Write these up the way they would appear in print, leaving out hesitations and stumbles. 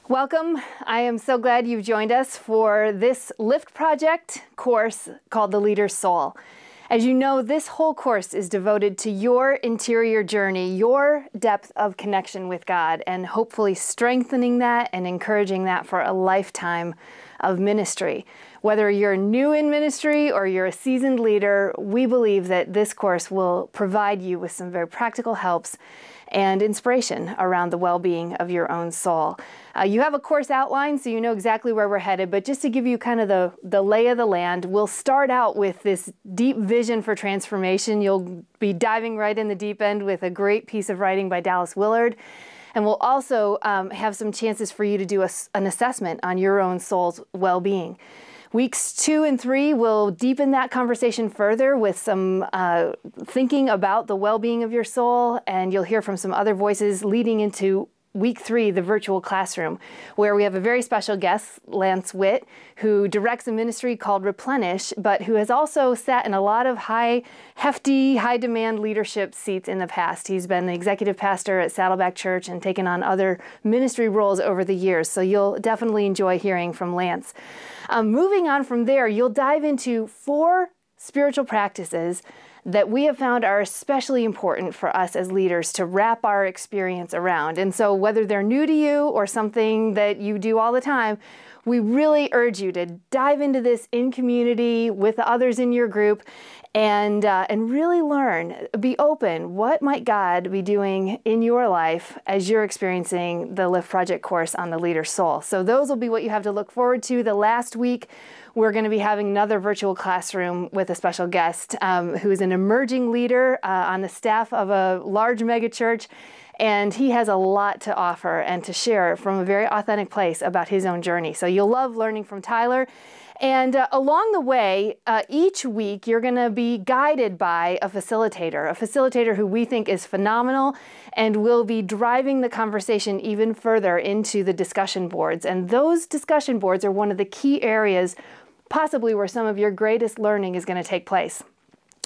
Welcome. I am so glad you've joined us for this Lift Project course called The Leader's Soul. As you know, this whole course is devoted to your interior journey, your depth of connection with God, and hopefully strengthening that and encouraging that for a lifetime of ministry. Whether you're new in ministry or you're a seasoned leader, we believe that this course will provide you with some very practical helps and inspiration around the well-being of your own soul. You have a course outline, so you know exactly where we're headed, but just to give you kind of the lay of the land, we'll start out with this deep vision for transformation. You'll be diving right in the deep end with a great piece of writing by Dallas Willard. And we'll also have some chances for you to do an assessment on your own soul's well-being. Weeks 2 and 3 will deepen that conversation further with some thinking about the well-being of your soul, and you'll hear from some other voices leading into Week 3, the virtual classroom, where we have a very special guest, Lance Witt, who directs a ministry called Replenish, but who has also sat in a lot of hefty, high-demand leadership seats in the past. He's been the executive pastor at Saddleback Church and taken on other ministry roles over the years, so you'll definitely enjoy hearing from Lance. Moving on from there, you'll dive into 4 spiritual practices that we have found are especially important for us as leaders to wrap our experience around. And so whether they're new to you or something that you do all the time, we really urge you to dive into this in community with others in your group and really learn, be open. What might God be doing in your life as you're experiencing the Lift Project course on the Leader's Soul? So those will be what you have to look forward to. The last week, we're going to be having another virtual classroom with a special guest who is an emerging leader on the staff of a large mega church. And he has a lot to offer and to share from a very authentic place about his own journey. So you'll love learning from Tyler. And along the way, each week, you're going to be guided by a facilitator who we think is phenomenal and will be driving the conversation even further into the discussion boards. And those discussion boards are one of the key areas possibly where some of your greatest learning is going to take place.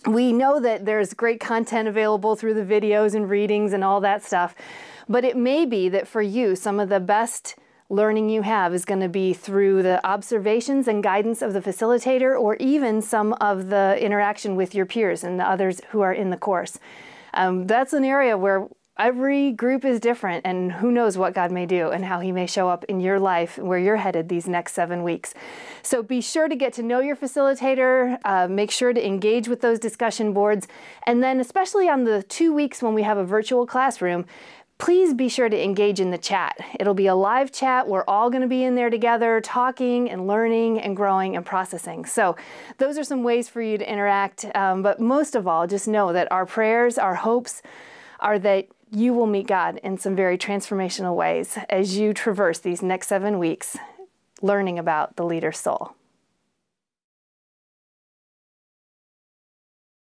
We know that there's great content available through the videos and readings and all that stuff, but it may be that for you, some of the best learning you have is going to be through the observations and guidance of the facilitator, or even some of the interaction with your peers and the others who are in the course. That's an area where every group is different, and who knows what God may do and how he may show up in your life where you're headed these next 7 weeks. So be sure to get to know your facilitator, make sure to engage with those discussion boards, and then especially on the 2 weeks when we have a virtual classroom, please be sure to engage in the chat. It'll be a live chat. We're all going to be in there together, talking and learning and growing and processing. So those are some ways for you to interact. But most of all, just know that our prayers, our hopes are that you will meet God in some very transformational ways as you traverse these next 7 weeks learning about the Leader's Soul.